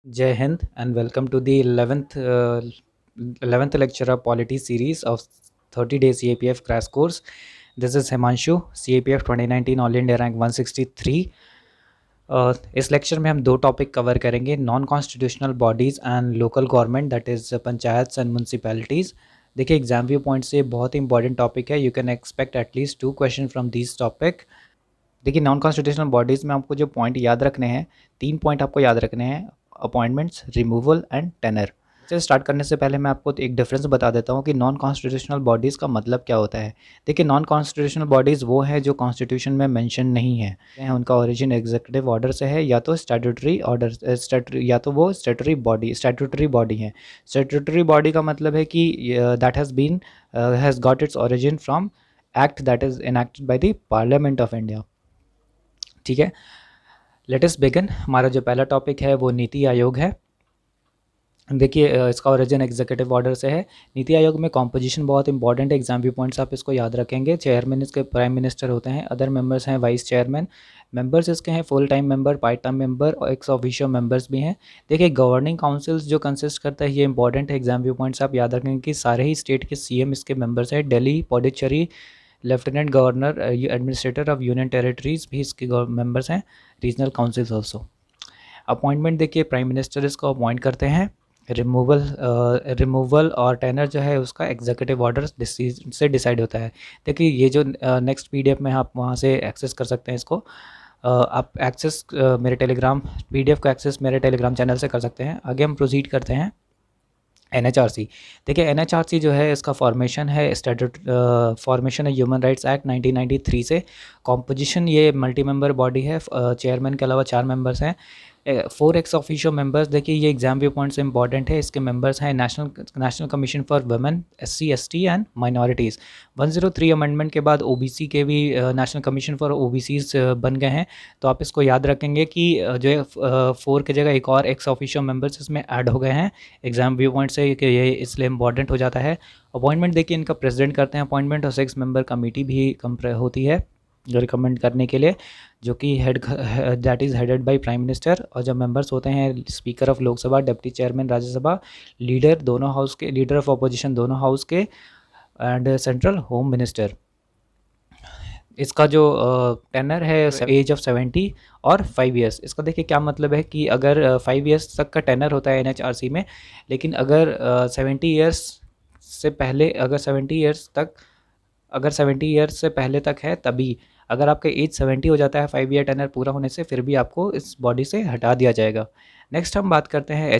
Jai Hind and welcome to the 11th lecture of Polity series of 30 days CAPF crash course. This is Himanshu, CAPF 2019 all India rank 163. इस lecture में हम दो topic cover करेंगे, non constitutional bodies and local government, that is panchayat and municipalities. देखिए exam view point से बहुत ही important topic है. You can expect at least 2 question from this topic. देखिए नॉन कॉन्स्टिट्यूशनल बॉडीज़ में आपको जो पॉइंट याद रखने हैं, 3 पॉइंट आपको याद रखने हैं: अपॉइंटमेंट्स, रिमूवल एंड टेनर. से स्टार्ट करने से पहले मैं आपको एक डिफरेंस बता देता हूँ कि नॉन कॉन्स्टिट्यूशनल बॉडीज़ का मतलब क्या होता है. देखिए नॉन कॉन्स्टिट्यूशनल बॉडीज़ वो हैं जो कॉन्स्टिट्यूशन में मेंशन नहीं है. उनका ओरिजिन एग्जीक्यूटिव ऑर्डर से है या तो स्टैट्यूटरी ऑर्डर, या तो वो स्टैट्यूटरी बॉडी है. स्टैट्यूटरी बॉडी का मतलब है कि that has got its origin from act that is enacted by the parliament of India. ठीक है, लेट अस बिगिन. हमारा जो पहला टॉपिक है वो नीति आयोग है. देखिए इसका ओरिजिन एग्जीक्यूटिव ऑर्डर से है. नीति आयोग में कॉम्पोजिशन बहुत इंपॉर्टेंट है, एग्जाम व्यू पॉइंट्स आप इसको याद रखेंगे. चेयरमैन इसके प्राइम मिनिस्टर होते हैं, अदर मेंबर्स हैं वाइस चेयरमैन. मेंबर्स इसके हैं full time member, part time member और एक्स ऑफिशियो मेंबर्स भी हैं. देखिए गवर्निंग काउंसिल्स जो कंसिस्ट करता है ये इंपॉर्टेंट है, एग्जाम व्यू पॉइंट्स आप याद रखेंगे कि सारे ही स्टेट के सीएम इसके मेंबर्स हैं. Delhi, Puducherry, lieutenant governor, administrator of union territories भी इसके मेंबर्स हैं. Regional councils also. अपॉइंटमेंट देखिए प्राइम मिनिस्टर इसको अपॉइंट करते हैं. रिमूवल और टेनर जो है उसका एग्जीक्यूटिव ऑर्डर से डिसाइड होता है. देखिए ये जो नेक्स्ट पीडीएफ में आप वहाँ से एक्सेस कर सकते हैं इसको. आप एक्सेस मेरे टेलीग्राम पीडीएफ को एक्सेस मेरे टेलीग्राम चैनल से कर सकते हैं. आगे हम प्रोसीड करते हैं. एनएचआरसी. देखिए एनएचआरसी जो है इसका फॉर्मेशन है ह्यूमन राइट्स एक्ट 1993 से. कॉम्पोजिशन ये मल्टी मेंबर बॉडी है. चेयरमैन के अलावा 4 मेंबर्स हैं. 4 एक्स ऑफिशियो मेंबर्स. देखिए ये एग्जाम व्यू पॉइंट से इंपॉर्टेंट है. इसके मेंबर्स हैं national commission for women, SC ST and minorities. 103 amendment के बाद ओबीसी के भी नेशनल कमीशन फॉर ओबीसीज बन गए हैं. तो आप इसको याद रखेंगे कि जो है 4 की जगह एक और एक्स ऑफिशियो मेंबर्स इसमें ऐड हो गए हैं. एग्जाम व्यू पॉइंट से कि ये इसलिए इंपॉर्टेंट हो जाता है. अपॉइंटमेंट देखिए इनका प्रेसिडेंट करते हैं अपॉइंटमेंट, और 6 मेंबर कमेटी भी होती है जो रिकमेंड करने के लिए, जो कि that is headed by prime minister. और जब मेंबर्स होते हैं speaker of Lok Sabha, deputy chairman Rajya Sabha, leader दोनों हाउस के, लीडर ऑफ अपोजिशन दोनों हाउस के, एंड सेंट्रल होम मिनिस्टर. इसका जो टेनर है एज ऑफ 70 और 5 ईयर्स. इसका देखिए क्या मतलब है कि अगर 5 ईयर्स तक का टेनर होता है एनएचआरसी में, लेकिन अगर 70 ईयर्स से पहले, अगर 70 ईयर्स से पहले तक है तभी. अगर आपका एज 70 हो जाता है 5 ईयर टेनर पूरा होने से, फिर भी आपको इस बॉडी से हटा दिया जाएगा. नेक्स्ट हम बात करते हैं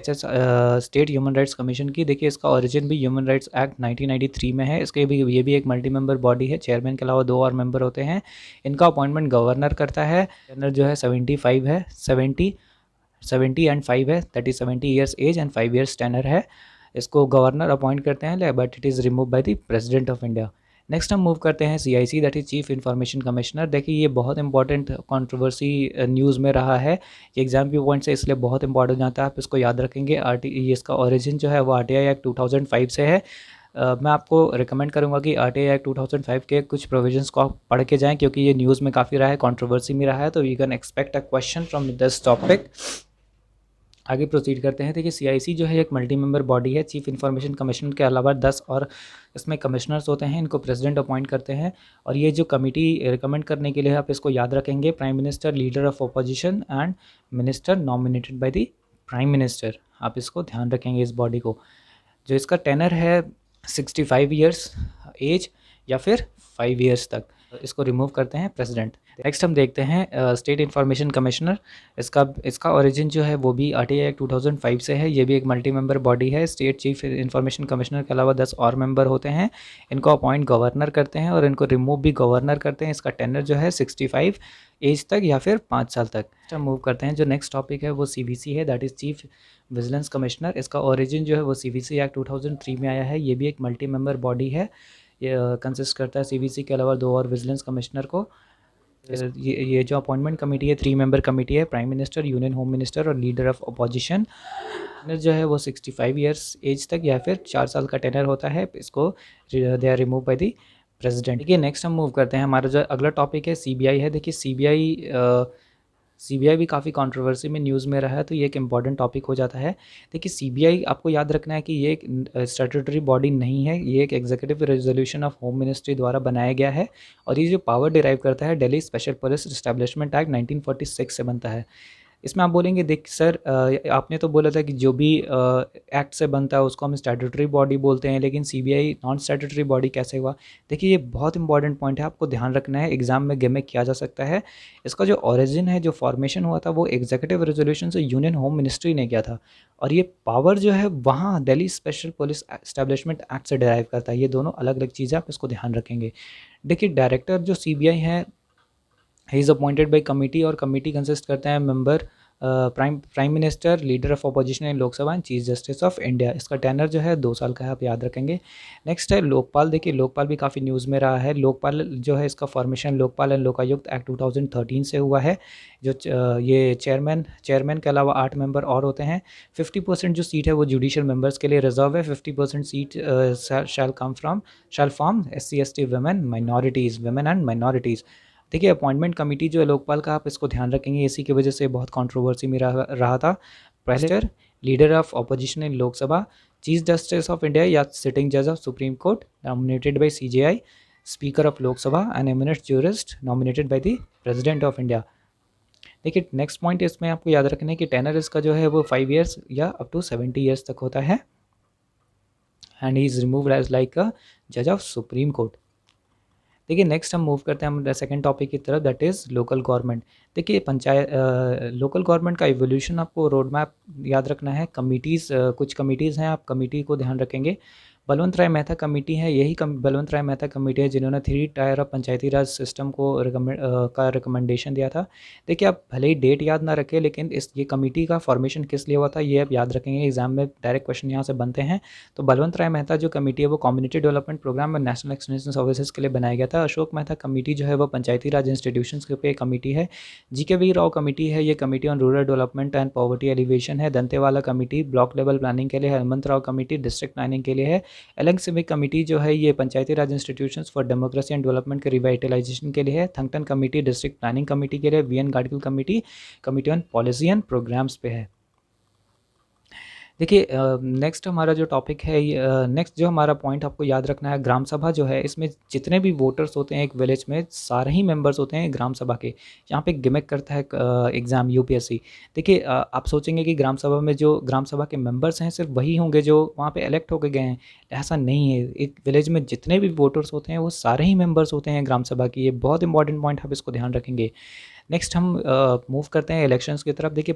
स्टेट ह्यूमन राइट्स कमीशन की. देखिए इसका ओरिजिन भी ह्यूमन राइट्स एक्ट 1993 में है. इसके भी ये भी एक मल्टी मेंबर बॉडी है. चेयरमैन के अलावा 2 और मेंबर होते हैं. इनका अपॉइंटमेंट गवर्नर करता है. टेनर जो है 75 है, 70 एंड 5 है, that is 70 years age and 5 years tenure है. इसको गवर्नर अपॉइंट करते हैं, but it is remove by the president of India. Next हम मूव करते हैं CIC, that is chief information commissioner. देखिए ये बहुत इंपॉर्टेंट कंट्रोवर्सी न्यूज़ में रहा है. ये एग्जाम व्यू पॉइंट से इसलिए बहुत इंपॉर्टेंट जाता है, आप इसको याद रखेंगे. ये इसका ओरिजिन जो है वो आरटीआई एक्ट 2005 से है. मैं आपको रिकमेंड करूंगा कि आरटीआई एक्ट 2005 के कुछ प्रोविजंस को आप पढ़ के जाएं, क्योंकि ये न्यूज़ में काफ़ी रहा है, कंट्रोवर्सी में रहा है. तो you can expect a question from this topic. आगे प्रोसीड करते हैं. देखिए सीआईसी जो है एक मल्टी मेंबर बॉडी है. चीफ इन्फॉर्मेशन कमिश्नर के अलावा 10 और इसमें कमिश्नर्स होते हैं. इनको प्रेसिडेंट अपॉइंट करते हैं. और ये जो कमेटी रिकमेंड करने के लिए आप इसको याद रखेंगे: prime minister, leader of opposition and minister nominated by the prime minister. आप इसको ध्यान रखेंगे इस बॉडी को. जो इसका टेनर है 65 ईयर्स एज या फिर 5 ईयर्स तक. इसको रिमूव करते हैं प्रेसिडेंट. नेक्स्ट हम देखते हैं स्टेट इन्फॉर्मेशन कमिश्नर. इसका ओरिजिन जो है वो भी आरटीआई एक्ट 2005 से है. ये भी एक मल्टी मेंबर बॉडी है. स्टेट चीफ इन्फॉर्मेशन कमिश्नर के अलावा 10 और मेंबर होते हैं. इनको अपॉइंट गवर्नर करते हैं और इनको रिमूव भी गवर्नर करते हैं. इसका टेनर जो है 65 एज तक या फिर 5 साल तक. हम मूव करते हैं. जो नेक्स्ट टॉपिक है वो सीवीसी है, that is chief vigilance commissioner. इसका ओरिजिन जो है वो सीवीसी एक्ट 2003 में आया है. ये भी एक मल्टी मेंबर बॉडी है. ये कंसिस्ट करता है सीवीसी के अलावा 2 और विजिलेंस कमिश्नर को. ये जो अपॉइंटमेंट कमेटी है 3 मेंबर कमेटी है. Prime minister, union home minister और लीडर ऑफ अपोजिशन. जो है वो 65 ईयर्स एज तक या फिर 4 साल का टेनर होता है. इसको they are remove by the president. देखिए नेक्स्ट हम मूव करते हैं. हमारा जो अगला टॉपिक है सीबीआई है. देखिए सीबीआई सीबीआई भी काफ़ी कंट्रोवर्सी में न्यूज़ में रहा है, तो ये एक इम्पॉर्टेंट टॉपिक हो जाता है। देखिए सीबीआई आपको याद रखना है कि ये एक स्टैट्यूटरी बॉडी नहीं है, ये एक executive resolution of home ministry द्वारा बनाया गया है और ये जो पावर डिराइव करता है Delhi special police establishment act 1946 से बनता है। इसमें आप बोलेंगे देख सर आपने तो बोला था कि जो भी एक्ट से बनता है उसको हम स्टैट्यूटरी बॉडी बोलते हैं, लेकिन सीबीआई नॉन स्टैट्यूटरी बॉडी कैसे हुआ? देखिए ये बहुत इंपॉर्टेंट पॉइंट है, आपको ध्यान रखना है, एग्जाम में गिमिक किया जा सकता है। इसका जो ओरिजिन है, जो फॉर्मेशन हुआ था, वो एग्जीक्यूटिव रेजोल्यूशन से यूनियन होम मिनिस्ट्री ने किया था और ये पावर जो है वहाँ Delhi special police establishment act से डिराइव करता है। ये दोनों अलग अलग चीज़ें, आप इसको ध्यान रखेंगे। देखिए डायरेक्टर जो सीबीआई है, he is appointed by committee और कमिटी कंसिस्ट करते हैं member prime minister, leader of opposition in Lok Sabha and chief justice of India. इसका टेनर जो है 2 साल का है, आप याद रखेंगे। नेक्स्ट है लोकपाल। देखिए लोकपाल भी काफ़ी न्यूज़ में रहा है। लोकपाल जो है इसका formation Lokpal and Lokayukta act 2013 से हुआ है। जो ये चेयरमैन के अलावा 8 मेंबर और होते हैं। 50% जो सीट है वो जुडिशियल मेंबर्स के लिए रिजर्व है। 50% seat shall form SC ST women and minorities. देखिए अपॉइंटमेंट कमेटी जो है लोकपाल का, आप इसको ध्यान रखेंगे, इसी की वजह से बहुत कंट्रोवर्सी में रहा था। पहले leader of opposition in Lok Sabha, chief justice of India या सिटिंग जज of supreme court nominated by CJI, speaker of Lok Sabha an eminent jurist nominated by the president of India. देखिए नेक्स्ट पॉइंट इसमें आपको याद रखना है कि टेनर इसका जो है वो 5 ईयर्स या अप टू 70 ईयर्स तक होता है and he is removed as like a जज ऑफ सुप्रीम कोर्ट। देखिए नेक्स्ट हम मूव करते हैं हम सेकंड टॉपिक की तरफ, दैट इज़ लोकल गवर्नमेंट। देखिए लोकल गवर्नमेंट का इवोल्यूशन आपको रोड मैप याद रखना है। कमिटीज़ कुछ कमिटीज़ हैं, आप कमिटी को ध्यान रखेंगे। बलवंत राय मेहता कमेटी है, यही बलवंत राय मेहता कमेटी है जिन्होंने 3 tyre of Panchayati Raj system को रिकमेंडेशन दिया था। देखिए आप भले ही डेट याद ना रखें, लेकिन ये कमेटी का फॉर्मेशन किस लिए हुआ था ये आप याद रखेंगे, एग्जाम में डायरेक्ट क्वेश्चन यहाँ से बनते हैं। तो बलवंत राय मेहता जो कमेटी है वो कम्युनिटी डेवलपमेंट प्रोग्राम और नेशनल एक्सटेंशन सर्विसेज के लिए बनाया गया था। अशोक मेहता कमेटी जो है वो पंचायती राज इंस्टीट्यूशंस के पे कमेटी है। GKV राव कमेटी है, ये committee on rural development and poverty alleviation है। Dantwala committee block level planning के लिए है। Hemant Rao committee district planning के लिए है। एलंग सिविक कमेटी जो है ये panchayati raj institutions for democracy and development के रिवाइटलाइजेशन के लिए है। Thungon committee district planning committee के लिए। VN Gadgil committee committee on policy and programmes पे है। देखिए नेक्स्ट हमारा जो टॉपिक है, नेक्स्ट जो हमारा पॉइंट आपको याद रखना है, ग्राम सभा जो है इसमें जितने भी वोटर्स होते हैं एक विलेज में, सारे ही मेंबर्स होते हैं ग्राम सभा के। यहाँ पे गिमिक करता है एग्ज़ाम UPSC। देखिए आप सोचेंगे कि ग्राम सभा में जो ग्राम सभा के मेंबर्स हैं सिर्फ वही होंगे जो वहाँ पे इलेक्ट होके गए हैं, ऐसा नहीं है। एक विलेज में जितने भी वोटर्स होते हैं वो सारे ही मेंबर्स होते हैं ग्राम सभा की। ये बहुत इंपॉर्टेंट पॉइंट, आप इसको ध्यान रखेंगे। नेक्स्ट हम मूव करते हैं इलेक्शंस की तरफ। देखिए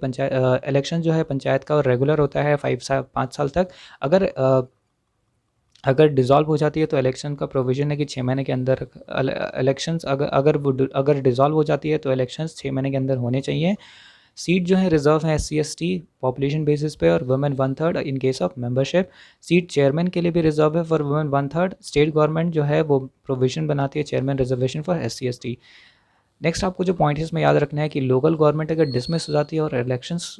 इलेक्शन जो है पंचायत का रेगुलर होता है 5 साल तक। अगर डिज़ोल्व हो जाती है तो इलेक्शन का प्रोविज़न है कि 6 महीने के अंदर इलेक्शंस अगर डिज़ोल्व हो जाती है तो इलेक्शंस 6 महीने के अंदर होने चाहिए। सीट जो है रिजर्व है SC ST पॉपुलेशन बेसिस पे और women 1/3 in case of membership. Seat chairman के लिए भी रिजर्व है फॉर वुमेन 1/3। स्टेट गवर्नमेंट जो है वो प्रोविज़न बनाती है chairman reservation for SC ST। Next आपको जो पॉइंट है इसमें याद रखना है कि लोकल गवर्नमेंट अगर डिसमिस हो जाती है और इलेक्शंस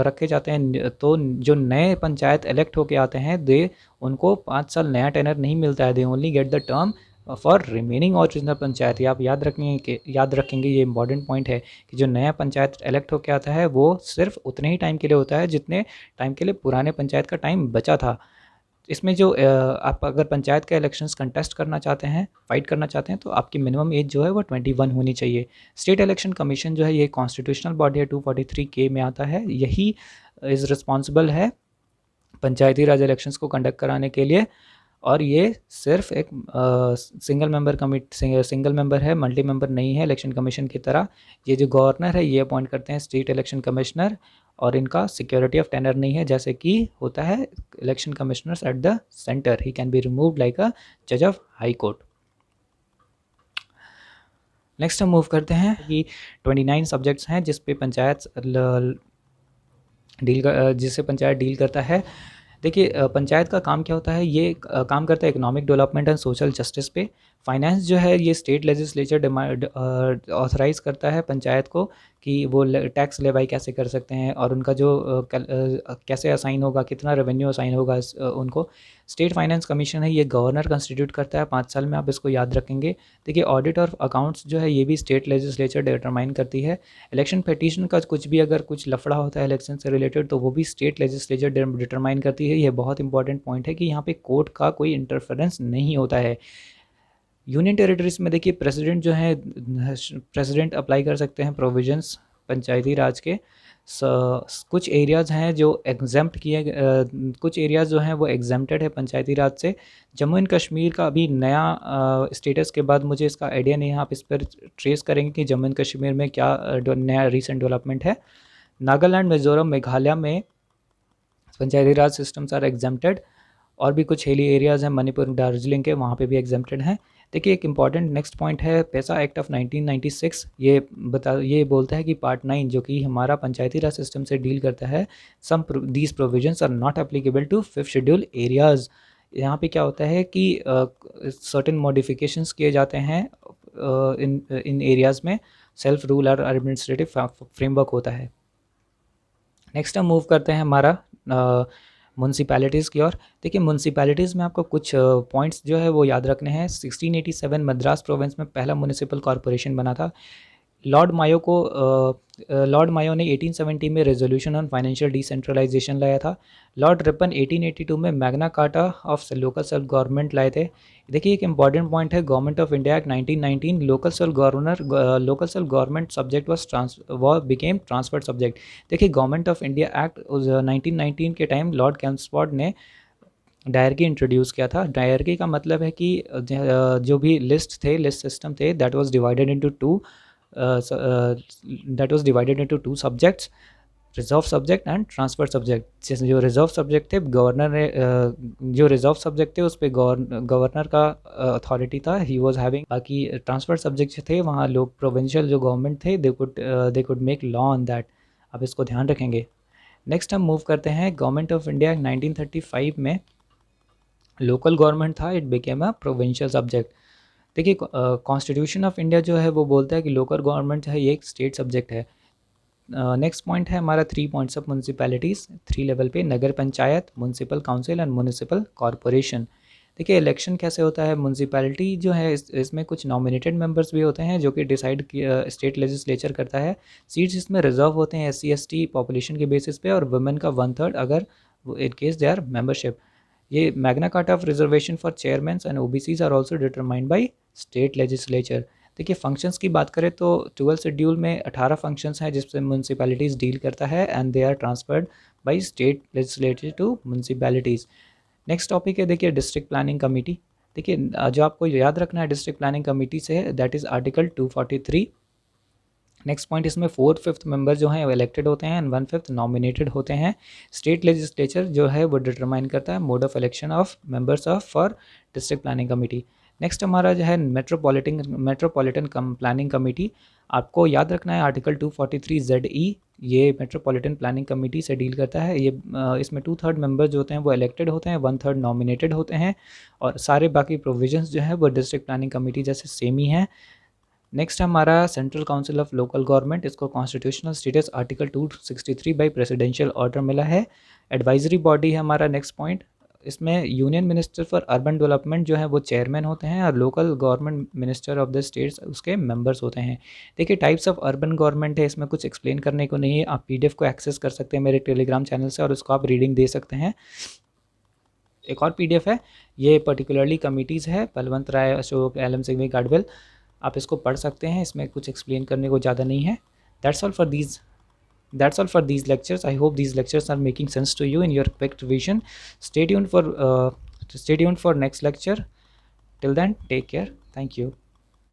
रखे जाते हैं तो जो नए पंचायत इलेक्ट होके आते हैं उनको 5 साल नया टेनर नहीं मिलता है। They only get the term for remaining original panchayat. ये आप याद रखेंगे, ये इंपॉर्टेंट पॉइंट है कि जो नया पंचायत इलेक्ट होके आता है वो सिर्फ उतने ही टाइम के लिए होता है जितने टाइम के लिए पुराने पंचायत का टाइम बचा था। इसमें जो आप अगर पंचायत का इलेक्शंस कंटेस्ट करना चाहते हैं, फाइट करना चाहते हैं, तो आपकी मिनिमम एज जो है वो 21 होनी चाहिए। स्टेट इलेक्शन कमीशन जो है ये कॉन्स्टिट्यूशनल बॉडी है, 243K में आता है। यही इज़ रिस्पॉन्सिबल है पंचायती राज इलेक्शंस को कंडक्ट कराने के लिए और ये सिर्फ एक सिंगल मेंबर है, मल्टी मेंबर नहीं है इलेक्शन कमीशन की तरह। ये जो गवर्नर है ये अपॉइंट करते हैं स्टेट इलेक्शन कमिश्नर और इनका सिक्योरिटी ऑफ टेनर नहीं है जैसे कि होता है election commissioners at the centre. He can be removed like a जज ऑफ हाई कोर्ट। नेक्स्ट हम मूव करते हैं कि 29 सब्जेक्ट्स हैं जिससे पंचायत डील करता है। देखिए पंचायत का काम क्या होता है, ये काम करता है economic development and social justice पे। फाइनेंस जो है ये स्टेट लेजिस्लेचर ऑथराइज़ करता है पंचायत को कि वो टैक्स लेवाई कैसे कर सकते हैं और उनका जो कैसे असाइन होगा, कितना रेवेन्यू असाइन होगा उनको। स्टेट फाइनेंस कमीशन है, ये गवर्नर कंस्टिट्यूट करता है 5 साल में, आप इसको याद रखेंगे। देखिए ऑडिट और अकाउंट्स जो है ये भी स्टेट लेजिस्लेचर डिटरमाइन करती है। इलेक्शन पिटीशन का कुछ भी अगर कुछ लफड़ा होता है इलेक्शन से रिलेटेड तो वो भी स्टेट लेजिस्लेचर डिटरमाइन करती है। ये बहुत इंपॉर्टेंट पॉइंट है कि यहाँ पे कोर्ट का कोई इंटरफेरेंस नहीं होता है। यूनियन टेरिटरीज में देखिए प्रेसिडेंट जो है, प्रेसिडेंट अप्लाई कर सकते हैं प्रोविजंस पंचायती राज के। कुछ एरियाज़ हैं जो एग्जेम्प्ट किए, कुछ एरियाज़ जो हैं वो एग्जेम्प्टेड है पंचायती राज से। जम्मू एंड कश्मीर का अभी नया स्टेटस के बाद मुझे इसका आइडिया नहीं है, आप इस पर ट्रेस करेंगे कि जम्मू एंड कश्मीर में क्या नया रिसेंट डेवलपमेंट है। नागालैंड, मिज़ोरम, मेघालय में पंचायती राज सिस्टम्स आर एग्जेम्प्टेड। और भी कुछ हिली एरियाज़ हैं, मणिपुर, दार्जिलिंग के, वहाँ पे भी एग्जेम्प्टेड हैं। देखिए एक इंपॉर्टेंट नेक्स्ट पॉइंट है पैसा एक्ट ऑफ 1996। ये बोलता है कि पार्ट 9 जो कि हमारा पंचायती राज सिस्टम से डील करता है, some these provisions are not applicable to 5th schedule areas. यहाँ पे क्या होता है कि सर्टेन मॉडिफिकेशंस किए जाते हैं इन एरियाज़ में, सेल्फ रूल और एडमिनिस्ट्रेटिव फ्रेमवर्क होता है। नेक्स्ट हम मूव करते हैं हमारा म्यूनसिपैलिटीज़ की ओर। देखिए म्यूनसिपैलिटीज़ में आपको कुछ पॉइंट्स जो है वो याद रखने हैं। 1687 मद्रास प्रोविंस में पहला म्यूनिसिपल कॉरपोरेशन बना था। लॉर्ड मायो ने 1870 में रेजोल्यूशन ऑन फाइनेंशियल डिसेंट्रलाइजेशन लाया था। लॉर्ड रिपन 1882 में Magna carta of local self government लाए थे। देखिए एक इंपॉर्टेंट पॉइंट है, government of India act 1919, local self government subject became transferred subject. देखिए गवर्नमेंट ऑफ इंडिया एक्ट 1919 के टाइम लॉर्ड कैम्सफोर्ड ने डायरकी इंट्रोड्यूस किया था। डायरकी का मतलब है कि जो भी लिस्ट सिस्टम थे that was divided into two subjects, reserve subject and transfer subject. जैसे जो रिजर्व सब्जेक्ट थे गवर्नर ने जो रिजर्व सब्जेक्ट थे उस पर गवर्नर का अथॉरिटी था, ही वाज हैविंग। बाकी ट्रांसफर सब्जेक्ट थे वहाँ लोग प्रोविंशियल जो गवर्नमेंट थे they could make law on that. आप इसको ध्यान रखेंगे। नेक्स्ट हम मूव करते हैं गवर्नमेंट ऑफ इंडिया 1935 में लोकल गवर्नमेंट था, it became a provincial subject. देखिए कॉन्स्टिट्यूशन ऑफ इंडिया जो है वो बोलता है कि लोकल गवर्नमेंट जो है ये एक स्टेट सब्जेक्ट है। नेक्स्ट पॉइंट है हमारा 3 पॉइंट्स ऑफ म्यूनसिपैलिटीज़ 3 लेवल पे, nagar panchayat, municipal council and municipal corporation. देखिए इलेक्शन कैसे होता है, म्यूनसिपैलिटी जो है इसमें कुछ नॉमिनेटेड मेंबर्स भी होते हैं जो कि डिसाइड स्टेट लेजिस्लेचर करता है। सीट्स इसमें रिजर्व होते हैं SC ST पॉपुलेशन के बेसिस पे, और वुमेन का 1/3 अगर in case they are membership. ये magna carta of reservation for chairman and OBCs are also determined by state legislature. देखिए फंक्शंस की बात करें तो 12th शेड्यूल में 18 फंक्शंस हैं जिससे म्यूनसिपैलिटीज़ डील करता है and they are transferred by state legislature to municipalities. Next topic है देखिए डिस्ट्रिक्ट प्लानिंग कमेटी। देखिए जो आपको याद रखना है डिस्ट्रिक्ट प्लानिंग कमेटी से, that is article 243। Next point, इसमें 4/5 मेंबर जो हैं वो इलेक्टेड होते हैं एंड 1/5 नॉमिनेटेड होते हैं। स्टेट लेजिस्लेचर जो है वो डिटरमाइन करता है mode of election of members of for district planning committee. Next हमारा जो है मेट्रोपॉलिटन प्लानिंग कमेटी। आपको याद रखना है आर्टिकल 243 ZE, ये मेट्रोपॉलिटन प्लानिंग कमेटी से डील करता है। ये इसमें 2/3 मेंबर जो होते हैं वो इलेक्टेड होते हैं, 1/3 नॉमिनेटेड होते हैं, और सारे बाकी प्रोविजंस जो है वो डिस्ट्रिक्ट प्लानिंग कमेटी जैसे सेम ही हैं। नेक्स्ट हमारा central council of local government, इसको constitutional status article 263 by presidential order मिला है। एडवाइजरी बॉडी है हमारा नेक्स्ट पॉइंट। इसमें union minister for urban development जो है वो चेयरमैन होते हैं और local government minister of the states उसके मेंबर्स होते हैं। देखिए टाइप्स ऑफ अर्बन गवर्नमेंट है, इसमें कुछ एक्सप्लेन करने को नहीं है, आप PDF को एक्सेस कर सकते हैं मेरे टेलीग्राम चैनल से और उसको आप रीडिंग दे सकते हैं। एक और PDF है, ये पर्टिकुलरली कमिटीज़ है, बलवंत राय, अशोक, LM सिंघवी, गाडवेल, आप इसको पढ़ सकते हैं, इसमें कुछ एक्सप्लेन करने को ज़्यादा नहीं है। That's all for these lectures. I hope these lectures are making sense to you in your quick revision. Stay tuned for next lecture. Till then, take care. Thank you.